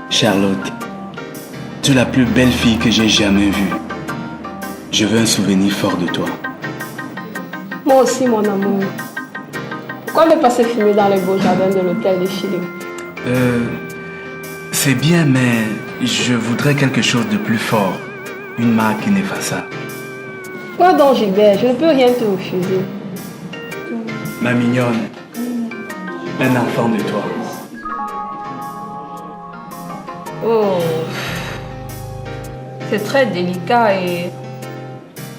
Charlotte, tu es la plus belle fille que j'ai jamais vue. Je veux un souvenir fort de toi. Moi aussi, mon amour. Pourquoi ne pas se filmer dans les beaux jardins de l'hôtel de Philippe? C'est bien, mais je voudrais quelque chose de plus fort. Une marque ineffaçable. Pardon, Gilbert, je ne peux rien te refuser. Ma mignonne, un enfant de toi. Oh, c'est très délicat et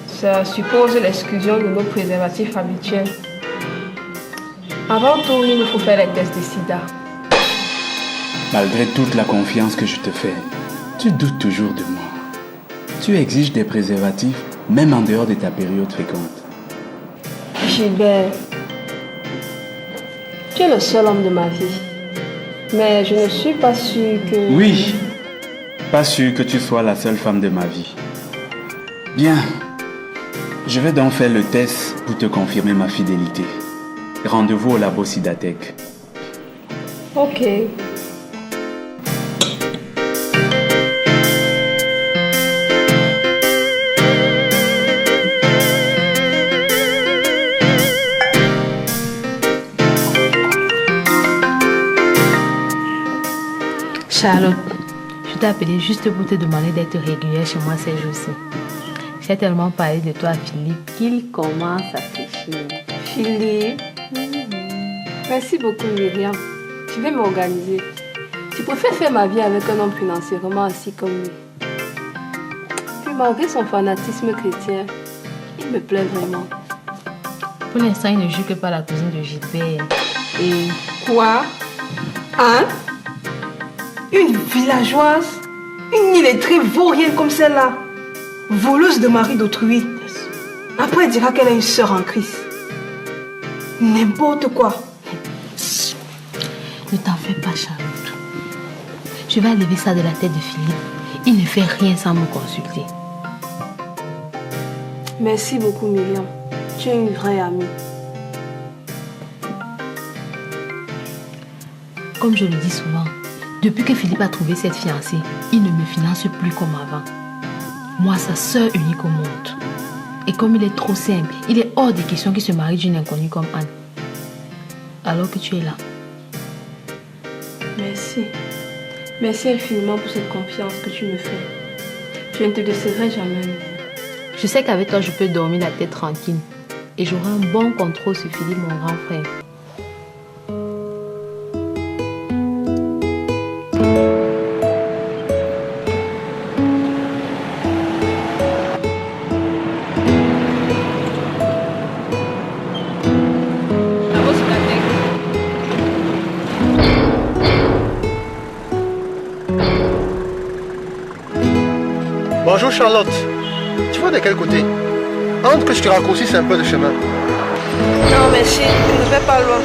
ça suppose l'exclusion de nos préservatifs habituels. Avant tout, il nous faut faire les tests de sida. Malgré toute la confiance que je te fais, tu doutes toujours de moi. Tu exiges des préservatifs, même en dehors de ta période féconde. Gilbert, tu es le seul homme de ma vie. Mais je ne suis pas sûre que... Oui, pas sûr que tu sois la seule femme de ma vie. Bien, je vais donc faire le test pour te confirmer ma fidélité. Rendez-vous au labo Sidatech. Ok. Charlotte, je t'ai appelé juste pour te demander d'être régulière chez moi ces jours-ci. J'ai tellement parlé de toi à Philippe qu'il commence à sécher. Philippe. Merci beaucoup, Myriam. Je vais m'organiser. Je préfère faire ma vie avec un homme financièrement assis comme lui. Puis malgré son fanatisme chrétien, il me plaît vraiment. Pour l'instant, il ne joue que par la cousine de Gilbert. Et... Quoi? Hein? Une villageoise? Une illettrée vaurienne comme celle-là? Voleuse de mari d'autrui? Après, elle dira qu'elle a une sœur en Christ. N'importe quoi. Ne t'en fais pas, Charlotte. Je vais enlever ça de la tête de Philippe. Il ne fait rien sans me consulter. Merci beaucoup, Myriam. Tu es une vraie amie. Comme je le dis souvent, depuis que Philippe a trouvé cette fiancée, il ne me finance plus comme avant. Moi, sa sœur unique au monde. Et comme il est trop simple, il est hors de question qu'il se marie d'une inconnue comme Anne. Alors que tu es là. Merci. Merci infiniment pour cette confiance que tu me fais. Je ne te décevrai jamais. Je sais qu'avec toi, je peux dormir la tête tranquille. Et j'aurai un bon contrôle sur Philippe, mon grand frère. Bonjour Charlotte, tu vas de quel côté? Entre que je te raccourcisse un peu de chemin. Non merci, je ne vais pas loin.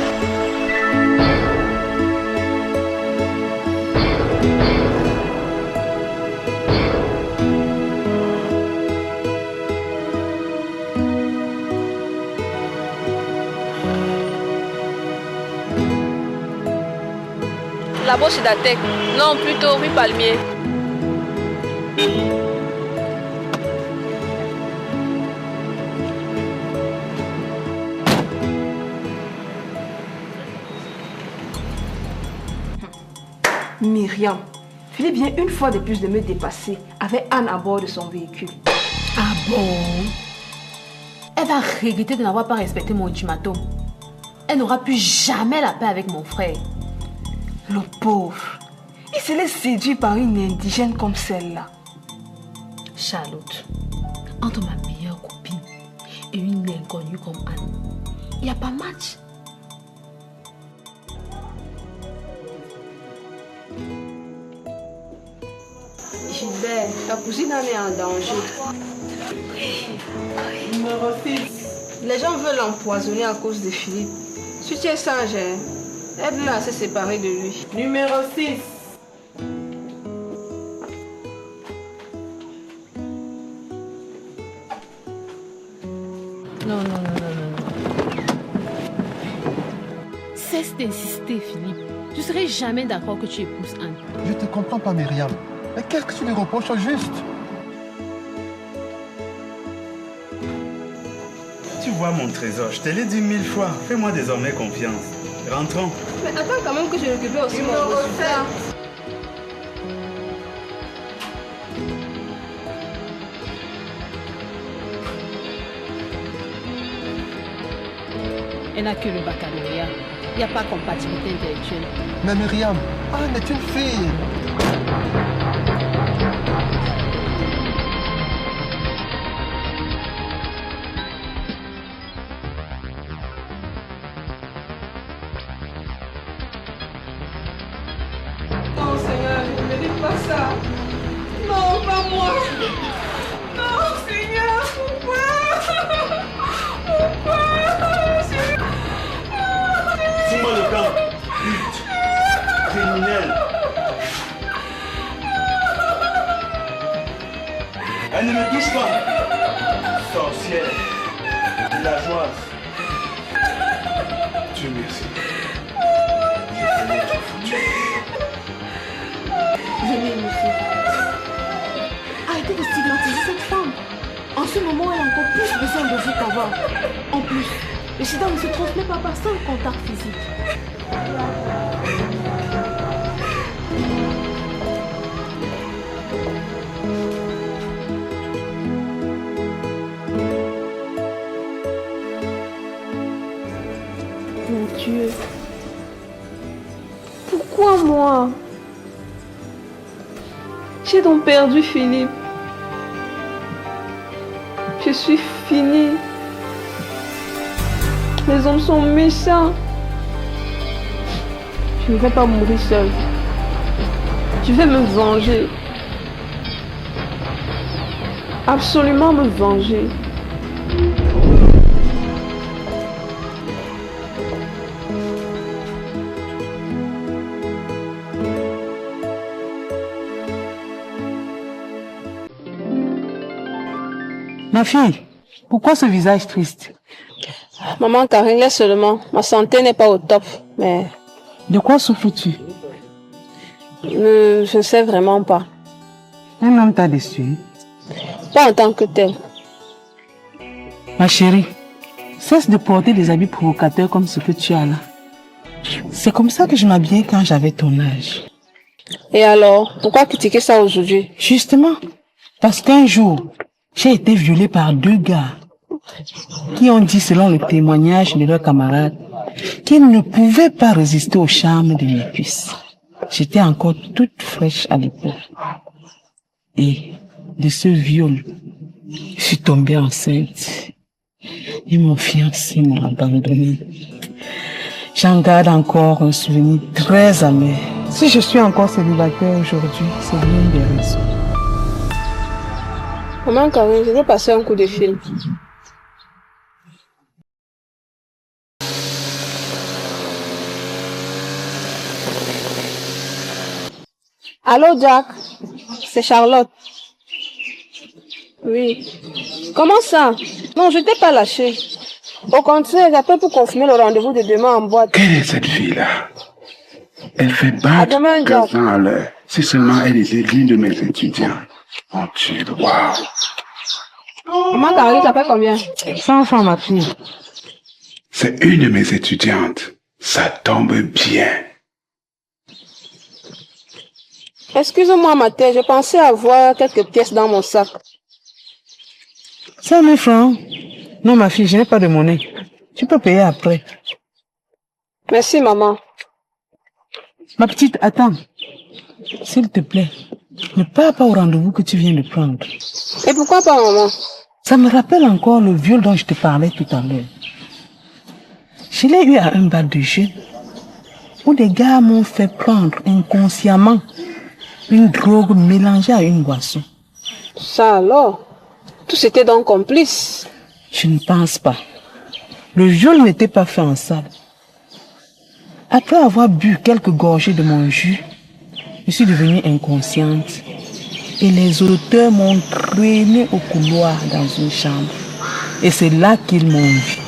La Bossidatec. Non, plutôt rue Palmier. Myriam, Philippe vient une fois de plus de me dépasser avec Anne à bord de son véhicule. Ah bon? Elle va regretter de n'avoir pas respecté mon ultimatum. Elle n'aura plus jamais la paix avec mon frère. Le pauvre, il se laisse séduire par une indigène comme celle-là. Charlotte, entre ma meilleure copine et une inconnue comme Anne, il n'y a pas match. Gilbert, ta cousine en est en danger. Numéro 6. Les gens veulent l'empoisonner à cause de Philippe. Si tu es sage, aide-la à se séparer de lui. Numéro 6. Non. Cesse d'insister, Philippe. Je ne serai jamais d'accord que tu épouses Anne. Je te comprends pas, Myriam. Mais qu'est-ce que tu lui reproches au juste? Tu vois mon trésor, je te l'ai dit 1000 fois. Fais-moi désormais confiance. Rentrons. Mais attends quand même que je récupère aussi mon résultat. Elle n'a que le baccalauréat. Il n'y a pas de compatibilité intellectuelle. Mais Myriam, Anne est une fille. Non, Seigneur, je ne mérite pas ça. Non, pas moi. Non, Seigneur, pourquoi? Pourquoi? Fous-moi le camp. Pute. Criminel. Elle ne me touche pas. Sorcière. Villageoise. Dieu merci. Je connais tout foutu. Venez, monsieur. Arrêtez de stigmatiser cette femme. En ce moment, elle a encore plus besoin de vous qu'avant. En plus, le sida ne se transmet pas par simple contact physique. Mon Dieu. Pourquoi moi? J'ai donc perdu Philippe. Je suis finie. Les hommes sont méchants. Je ne vais pas mourir seule. Je vais me venger. Absolument me venger. Ma fille, pourquoi ce visage triste? Maman Karine, laisse seulement. Ma santé n'est pas au top, mais De quoi souffres-tu? je ne sais vraiment pas. Un homme t'a déçu. Pas en tant que tel. Ma chérie, cesse de porter des habits provocateurs comme ce que tu as là. C'est comme ça que je m'habillais quand j'avais ton âge. Et alors, pourquoi critiquer ça aujourd'hui? Justement, parce qu'un jour, j'ai été violée par 2 gars qui ont dit, selon le témoignage de leurs camarades, qu'ils ne pouvaient pas résister au charme de mes cuisses. J'étais encore toute fraîche à l'époque. Et de ce viol, je suis tombée enceinte. Et mon fiancé m'a abandonnée. J'en garde encore un souvenir très amer. Si je suis encore célibataire aujourd'hui, c'est l'une des raisons. Maman Karine, je veux passer un coup de fil. Allô Jack, c'est Charlotte. Oui. Comment ça? Non, je t'ai pas lâché. Au contraire, j'appelle pour confirmer le rendez-vous de demain en boîte. Quelle est cette fille-là? Elle fait battre 15 ans à l'heure. Si seulement elle était l'une de mes étudiants. Mon Dieu, waouh. Maman Carole, ça fait combien? 100 francs, ma fille. C'est une de mes étudiantes. Ça tombe bien. Excuse-moi, ma tête, je pensais avoir quelques pièces dans mon sac. 5 000 francs. Non, ma fille, je n'ai pas de monnaie. Tu peux payer après. Merci, maman. Ma petite, attends. S'il te plaît, ne pars pas au rendez-vous que tu viens de prendre. Et pourquoi pas, maman? Ça me rappelle encore le viol dont je te parlais tout à l'heure. Je l'ai eu à un bar de jeunes où des gars m'ont fait prendre inconsciemment une drogue mélangée à une boisson. Ça alors? Tous étaient donc complices? Je ne pense pas. Le viol n'était pas fait en salle. Après avoir bu quelques gorgées de mon jus, je suis devenue inconsciente et les auteurs m'ont traîné au couloir dans une chambre. Et c'est là qu'ils m'ont vu.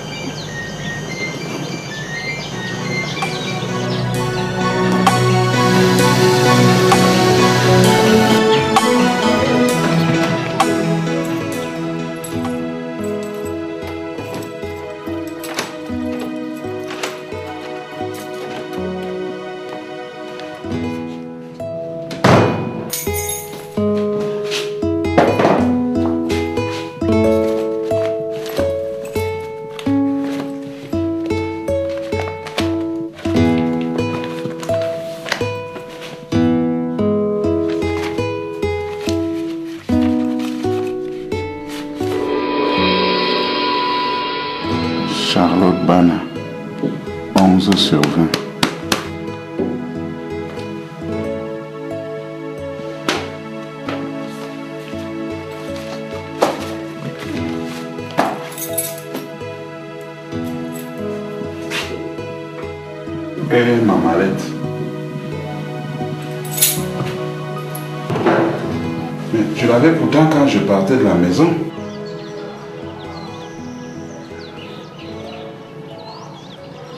Charlotte Bana, 11/20. Et ma mallette. Mais je l'avais pourtant quand je partais de la maison.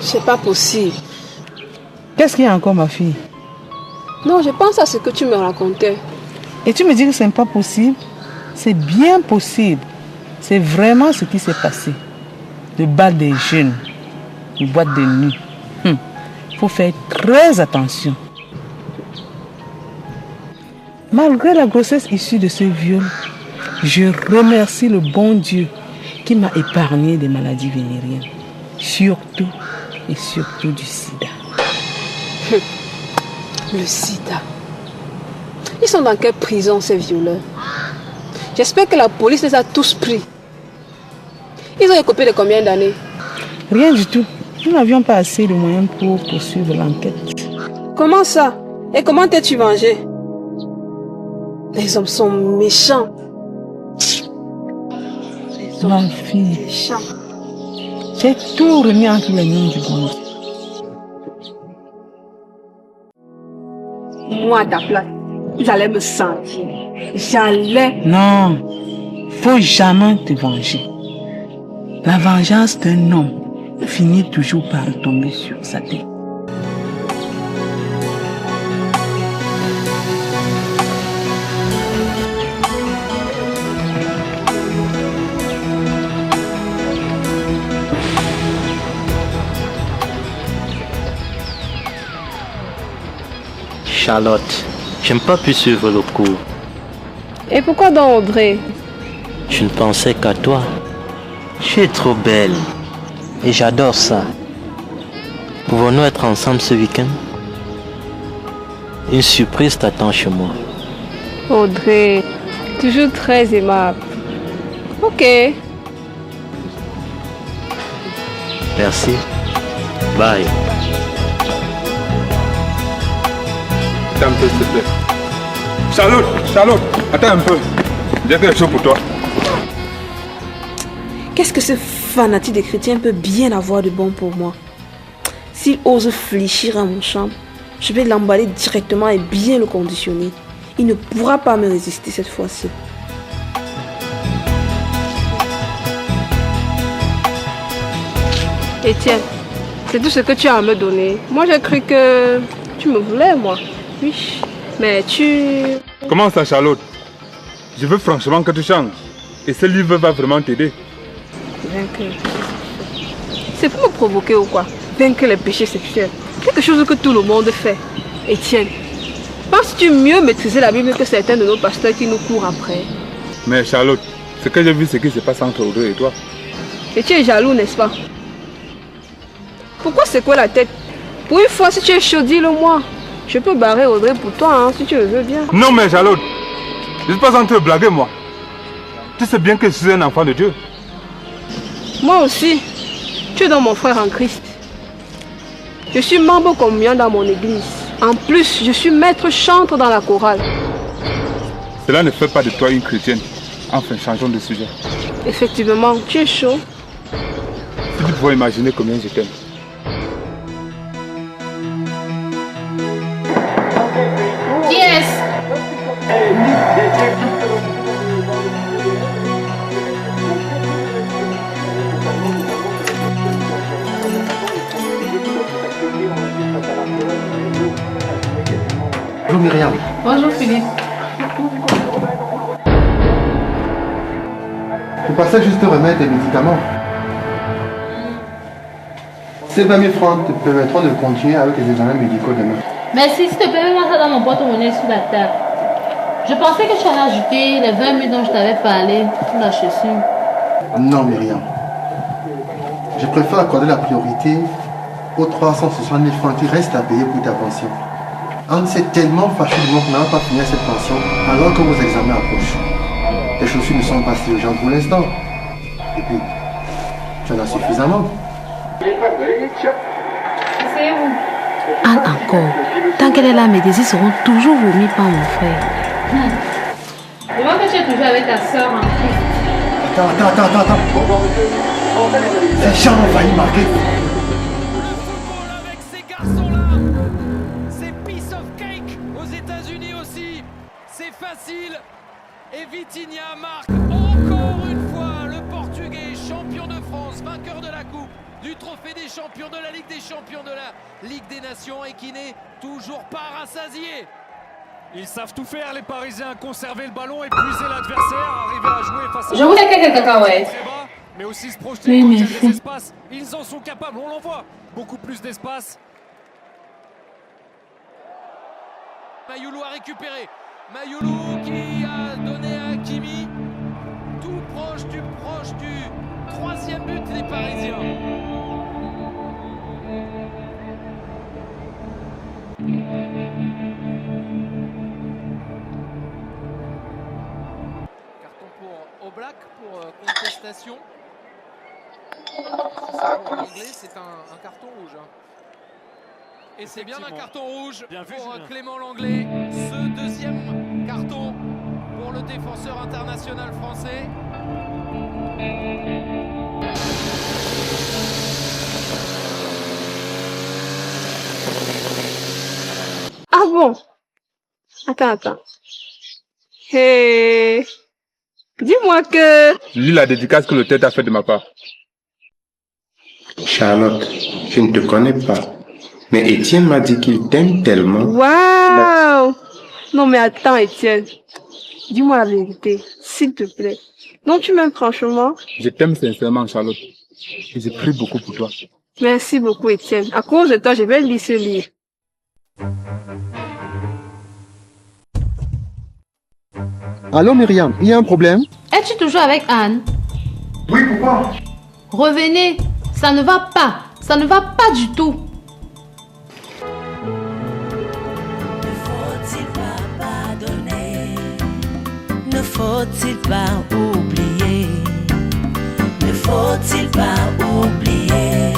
C'est pas possible. Qu'est-ce qu'il y a encore, ma fille? Non, je pense à ce que tu me racontais. Et tu me dis que ce n'est pas possible? C'est bien possible. C'est vraiment ce qui s'est passé. Le bal des jeunes, les boîtes de nuit. Faut faire très attention. Malgré la grossesse issue de ce viol, je remercie le bon Dieu qui m'a épargné des maladies vénériennes. Surtout et surtout du sida. Le sida. Ils sont dans quelle prison, ces violeurs? J'espère que la police les a tous pris. Ils ont écopé de combien d'années? Rien du tout. Nous n'avions pas assez de moyens pour poursuivre l'enquête. Comment ça? Et comment t'es-tu vengé? Les hommes sont méchants. Ma fille, Méchants. j'ai tout remis entre les mains du bon Dieu. Moi, à ta place, j'allais me sentir. J'allais. Non, faut jamais te venger. La vengeance d'un homme finit toujours par tomber sur sa tête. Charlotte, je n'ai pas pu suivre le cours. Et pourquoi donc, Audrey? Je ne pensais qu'à toi. Tu es trop belle. Et j'adore ça. Pouvons-nous être ensemble ce week-end? Une surprise t'attend chez moi. Audrey, toujours très aimable. Ok. Merci. Bye. Attends un peu, s'il te plaît. Charlotte, attends un peu. J'ai quelque chose pour toi. Qu'est-ce que ce fanatique des chrétiens peut bien avoir de bon pour moi? S'il ose fléchir à mon chambre, je vais l'emballer directement et bien le conditionner. Il ne pourra pas me résister cette fois-ci. Étienne, c'est tout ce que tu as à me donner. Moi, j'ai cru que Tu me voulais, moi. Oui. Mais tu... Comment ça, Charlotte? Je veux franchement que tu changes. Et ce livre va vraiment t'aider. Vaincre. C'est pour me provoquer ou quoi? Vaincre les péchés sexuels. Quelque chose que tout le monde fait. Étienne, penses-tu mieux maîtriser la Bible que certains de nos pasteurs qui nous courent après? Mais Charlotte, ce que j'ai vu, c'est ce qui se passe entre Audrey et toi. Et tu es jaloux, n'est-ce pas? Pourquoi c'est quoi la tête? Pour une fois, si tu es chaud, dis-le-moi. Je peux barrer Audrey pour toi, hein, si tu le veux bien. Non mais Charlotte, je ne suis pas en train de blaguer moi. Tu sais bien que je suis un enfant de Dieu. Moi aussi. Tu es dans mon frère en Christ. Je suis membre communiant dans mon église. En plus, je suis maître chantre dans la chorale. Cela ne fait pas de toi une chrétienne. Enfin, changeons de sujet. Effectivement, tu es chaud. Si tu pouvais imaginer combien je t'aime. Yes. Bonjour Myriam. Bonjour Philippe. Je passais juste te remettre des médicaments. Ces 20 000 francs te permettront de continuer avec les examens médicaux demain. Merci, s'il te plaît, mets-moi ça dans mon porte-monnaie sur la table. Je pensais que tu allais ajouter les 20 000 dont je t'avais parlé pour la chaussure. Non Myriam. Je préfère accorder la priorité aux 360 000 francs qui restent à payer pour ta pension. Anne s'est tellement fâchée de moi qu'on n'a pas fini cette pension alors que vos examens approchent. Tes chaussures ne sont pas si urgentes pour l'instant. Et puis, tu en as suffisamment. Asseyez-vous. Anne encore. Tant qu'elle est là, mes désirs seront toujours vomis par mon frère. Je vois que tu es toujours avec ta soeur en Christ. Attends. Ces gens ont failli marquer. Avec ces garçons-là, c'est piece of cake aux États-Unis aussi. C'est facile. Et Vitinha marque encore une fois le Portugais, champion de France, vainqueur de la Coupe, du Trophée des Champions, de la Ligue des Champions, de la Ligue des Nations et qui n'est toujours pas rassasié. Ils savent tout faire, les Parisiens, conserver le ballon, épuiser l'adversaire, arriver à jouer face à... Je voulais quelques cacahuètes. Mais aussi se projeter Oui, quand il y a merci. des espaces. Ils en sont capables, on l'en voit. Beaucoup plus d'espace. Mayoulou a récupéré. Mayoulou qui a donné à Hakimi. Tout proche du troisième but des Parisiens. Carton pour Oblak pour contestation. Pour l'anglais, c'est un carton rouge. Et c'est bien un carton rouge pour Clément Langlais. Ce deuxième carton pour le défenseur international français. Ah bon? Attends. Hey, dis-moi que... Lis la dédicace que le tête a fait de ma part. Charlotte, je ne te connais pas. Mais Étienne m'a dit qu'il t'aime tellement. Waouh! Non mais attends Étienne. Dis-moi la vérité, s'il te plaît. Non, tu m'aimes franchement? Je t'aime sincèrement, Charlotte. Et je prie beaucoup pour toi. Merci beaucoup Étienne. À cause de toi, je vais lire ce livre. Allô Myriam, il y a un problème? Es-tu toujours avec Anne? Oui, pourquoi? Revenez. Ça ne va pas. Ça ne va pas du tout. Ne faut-il pas oublier? Ne faut-il pas oublier?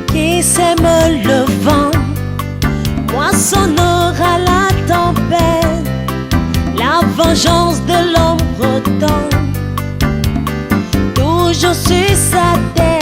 Qui sème le vent moissonnera la tempête. La vengeance de l'homme retombe toujours sur sa tête.